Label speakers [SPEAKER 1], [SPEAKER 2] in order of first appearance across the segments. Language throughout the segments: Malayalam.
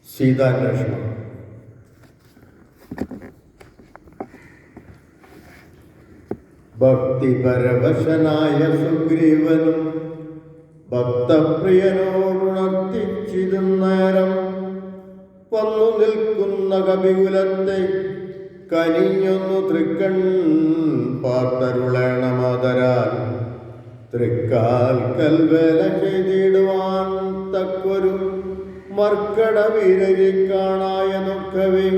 [SPEAKER 1] സീതാന്വേഷണം. ഭക്തിപരവശനായ സുഗ്രീവനും ഭക്തപ്രിയനോടുണർത്തിച്ചിരുന്നേരം വന്നു നിൽക്കുന്ന കപികുലത്തെ കനിഞ്ഞൊന്നു തൃക്കൺ പാർത്തരുളേണമാതരാൽ തൃക്കാൽ കൽവേല ചെയ്തിടുവാൻ തക്കൊരു മർക്കട വീരരിക്കാണായ ദുഃഖവേ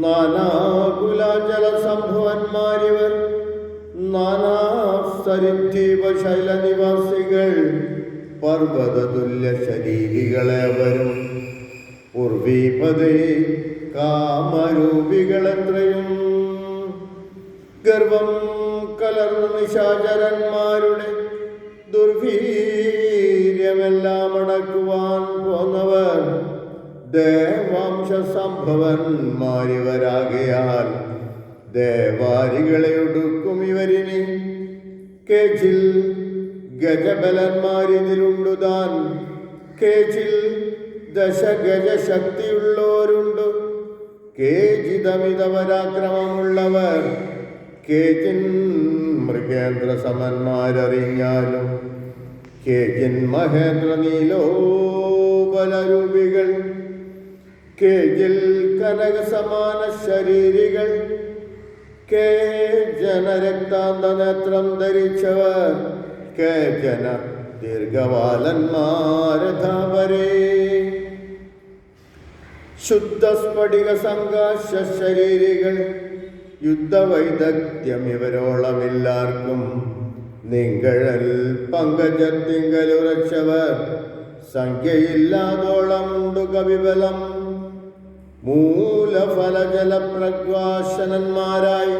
[SPEAKER 1] നാനാകുലാചല സംഭവന്മാരിവർ നാനാ സരിദ്വീപ ശൈലനിവാസികൾ പർവ്വതതുല്യ ശരീരികളെവരും ഉർവീപതേ കാമരൂപികളെത്രയും ഗർവം കലർന്ന നിശാചരന്മാരുടെ ദുർവീര്യമെല്ലാം അടക്കുവാൻ പോന്നവർ ദേവാംശ സംഭവന്മാരിവരാകയാൽ ദേവാരികളെ ഒടുക്കും ഇവരിനി കേച്ചിൽ ഗജബലന്മാരിതിലുണ്ടുതാൻ കേച്ചിൽ ദശഗജ ശക്തിയുള്ളവരുണ്ട് കേജിതമിത പരാക്രമമുള്ളവർ കേജിൻ മൃഗേന്ദ്ര സമന്മാരറിഞ്ഞാലും കേജിൻ മഹേന്ദ്ര നീലോപലരൂപികൾ കേജിൽ കനക സമാന ശരീരികൾ കേജന രക്താന്ത നേത്രം ധരിച്ചവർ കേജന ദീർഘവാലന്മാരധാവരേ ശുദ്ധസ്ഫടിക സംഘാശ ശരീരികൾ യുദ്ധവൈദഗ്ധ്യം ഇവരോളമില്ലാർക്കും നിങ്കഴൽ പങ്കജത്തിങ്കലുറച്ചവർ സംഖ്യയില്ലാതോളമുണ്ടു കവിബലം മൂലഫലജല പ്രഗ്വാശനന്മാരായി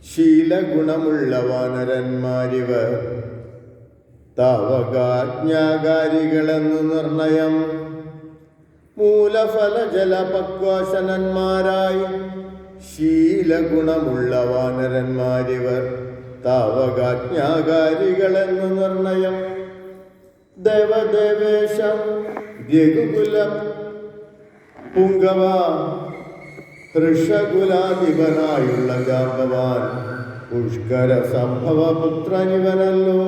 [SPEAKER 1] ശീലഗുണമുള്ള വാനരന്മാരിവർ താവകാജ്ഞാകാരികളെന്നു നിർണയം മൂലഫലജല പക്വാശനന്മാരായി ശീലഗുണമുള്ള വാനരന്മാരിവർ താവകാജ്ഞാകാരികളെന്നു നിർണയം ദേവദേവേശ രഘുകുല പുങ്കവ ഋഷകുലാധിപനായുള്ള ജാമ്പവാൻ പുഷ്കര സംഭവപുത്രനിവനല്ലോ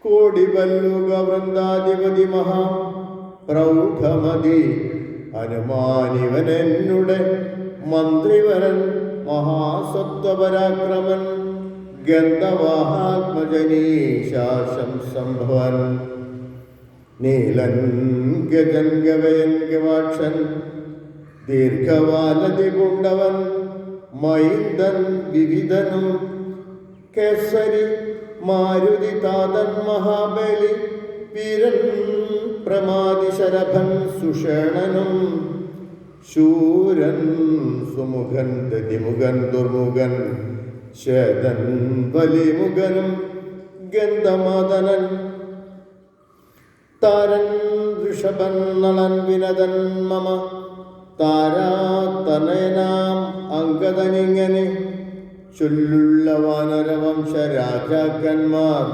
[SPEAKER 1] കോടിവല്ലുക വൃന്ദാധിപതി മഹാ പ്രൗഢമതി ഹനുമാനിവനെന്നുടെ മന്ത്രിവരൻ മഹാസത്വപരാക്രമൻ ഗന്ധവാഹാത്മജനീശാശം സംഭവൻ നീലൻ ഗജൻ ഗവയൻ ഗവാക്ഷൻ ദീർഘവാലതി പുണ്ടവൻ മൈന്ദൻ വിവിധനും കേസരി മാരുതി താതൻ മഹാബലി വീരൻ പ്രമാതി ശരഭൻ സുഷേണനും ശൂരൻ സുമുഖൻ ദതിമുഖൻ ദുർമുഖൻ ശേതൻ വലിമുഖനും ഗന്ധമാതനൻ താരൻ ഋഷഭൻ നളൻ വിനതൻ മമ താരാതനയനാം അങ്കദനിങ്ങനെ ചൊല്ലുള്ള വാനരവംശ രാജാക്കന്മാർ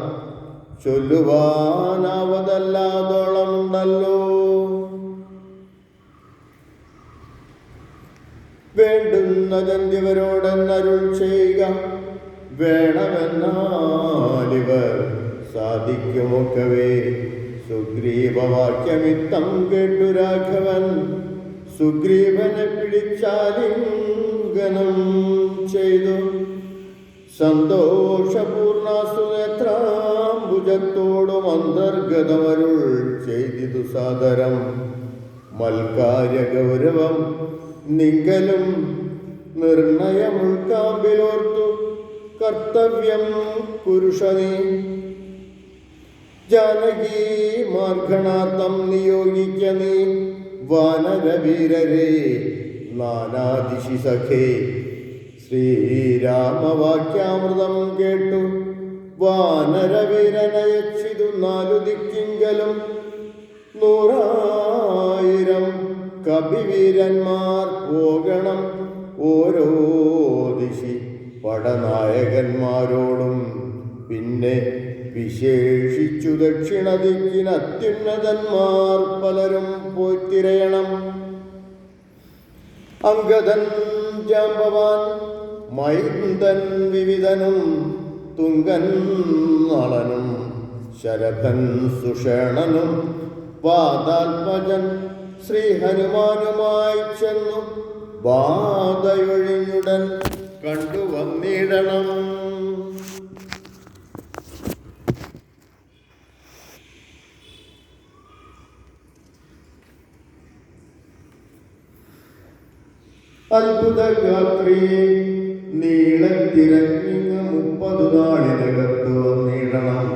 [SPEAKER 1] ചൊല്ലുവാനാവതല്ലാതോളമുണ്ടല്ലോ വേണ്ടുന്നതെന്തിവരോടെന്നരുൾ ചെയ്യുക വേണമെന്നാലിവർ സാധിക്കുമൊക്കവേ സുഗ്രീവവാക്യമിത്തം കേട്ടു രാഘവൻ സുഗ്രീവനെ പിടിച്ചാലിംഗനം ചെയ്തു സന്തോഷപൂർണാസു നേത്രാംബുജത്തോടും അന്തർഗതമരുൾ ചെയ്തിതു സാദരം മൽക്കാര്യ ഗൗരവം നിങ്കലും നിർണയമുൾക്കാമ്പിലോർത്തു കർത്തവ്യം പുരുഷനീ ജാനകീ മാർഗണാർത്ഥം നിയോഗിക്ക നീ വാനരവീരരേ നാനാദിശി സഖേ ശ്രീരാമവാക്യാമൃതം കേട്ടു വാനരവീരനയച്ചിതു നാലു ദിക്കിങ്കലും 100,000 കപിവീരന്മാർ പോകണം ഓരോ ദിശി പടനായകന്മാരോടും പിന്നെ വിശേഷിച്ചു ദക്ഷിണദിക്കിന് അത്യുന്നതന്മാർ പലരും പോയി തിരയണം. അംഗദൻ ജാമ്പവാൻ മൈന്ദൻ വിവിധനും തുങ്കൻ നളനും ശരഭൻ സുഷേണനും വാദാത്മജൻ ശ്രീ ഹനുമാനുമായി ചെന്നു ബാധയൊഴിഞ്ഞുടൻ കണ്ടുവന്നിടണം. അത്ഭുതഗാത്രിയെ നീളത്തിരഞ്ഞിങ്ങ് 30 നാളിനകത്ത് വന്നിടണം.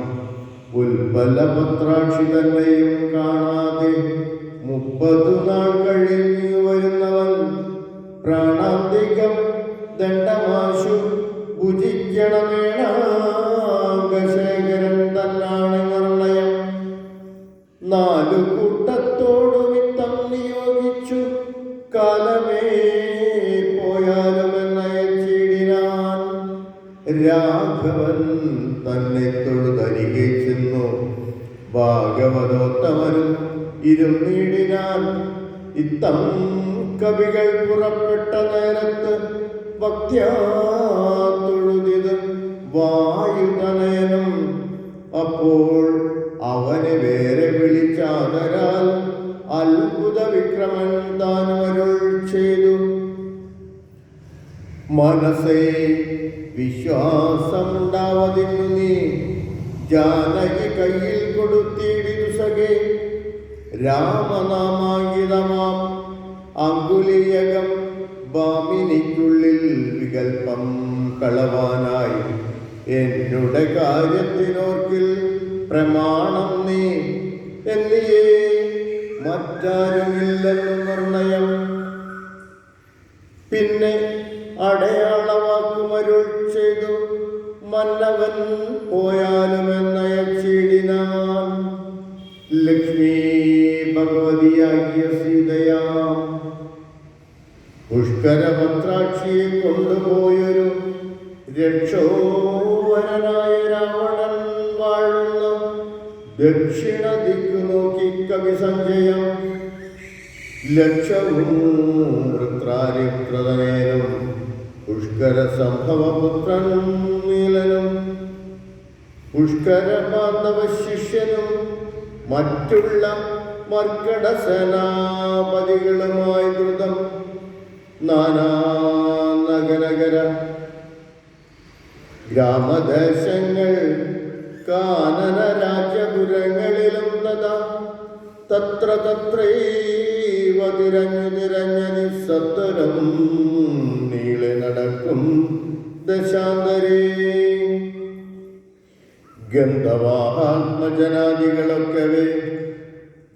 [SPEAKER 1] ഉൽപ്പലപത്രാക്ഷി തന്നെയും കാണാതെ 30 നാൾ കഴിഞ്ഞു വരുന്നവൻ പ്രാണാന്തികം ദണ്ഡമാശു ഭുജിക്കണമേണാംഗശേഖരൻ തന്നാണ് നിർണയം. 4 കൂട്ടത്തോടു വിത്തം നിയോഗിച്ചു കാലമേ പോയാലുമെന്നയച്ചിടിനാൻ. രാഘവൻ തന്നെ തൊഴുതരികെ ചെന്നു ഭാഗവതോത്തമനും ഇരുന്നീടിനാൻ. ഇത്തം കവികൾ പുറപ്പെട്ട നേരത്ത് ഭക്ത്യാ തൊഴുതിത് വായുതനയനും. അപ്പോൾ അവനെ വേറെ വിളിച്ചാതരാൽ അത്ഭുത വിക്രമൻ താൻ അരുൾ ചെയ്തു. മനസ്സേ വിശ്വാസമുണ്ടാവതിന്നു നീ ജാനകി കയ്യിൽ കൊടുത്തിടിതു സഖേ. രാമനാമാങ്കിതമാം അങ്കുലിയകം ഭാമിനിക്കുള്ളിൽ വികൽപ്പം കളവാനായി എന്നുടെ കാര്യത്തിനോർക്കിൽ പ്രമാണം നീ എന്നിയേ മറ്റാരുമില്ലെന്നു നിർണയം. പിന്നെ അടയാളവാക്കുമരുൾ ചെയ്തു മന്നവൻ പോയാലുമെന്നയച്ചിടിനാൻ. ലക്ഷ്മി ഭഗവതിയാകിയ സീതയാം പുഷ്കരപത്രാക്ഷിയെ കൊണ്ടുപോയൊരു രക്ഷോവരനായ രാവണൻ വാഴുന്ന ദക്ഷിണ ദിക്കു നോക്കി കവി സഞ്ജയം. ലക്ഷവും വൃത്രാരിപ്രതനേനും പുഷ്കര സംഭവപുത്രൻ നീലനും പുഷ്കര ബാന്ധവ ശിഷ്യനും മറ്റുള്ള മർക്കട സേനാപതികളുമായി ദ്രുതം നാനാ നഗരകര ഗ്രാമദേശങ്ങൾ കാനന രാജ്യപുരങ്ങളിലും തഥാ തത്ര തത്രൈവ തിരഞ്ഞു തിരഞ്ഞ നിസ്സത്വരം നീളെ നടക്കും ദശാന്തരേ. ഗന്ധവാത്മജനാദികളൊക്കവേ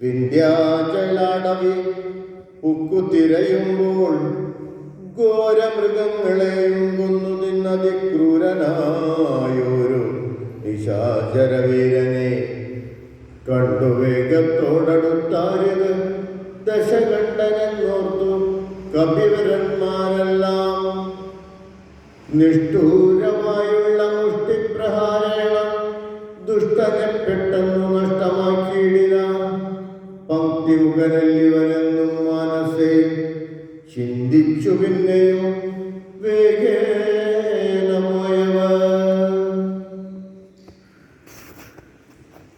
[SPEAKER 1] വിന്ധ്യാചലാടവി ഉക്കുതിരയുമ്പോൾ ഘോരമൃഗങ്ങളെയും കൊന്നു തിന്നതിക്രൂരനായൊരു നിശാചരവീരനെ കണ്ടു വേഗത്തോടടുത്താരിത് ദശകണ്ഠനെന്നോർത്തു കപിവരന്മാരെല്ലാം. നിഷ്ഠൂര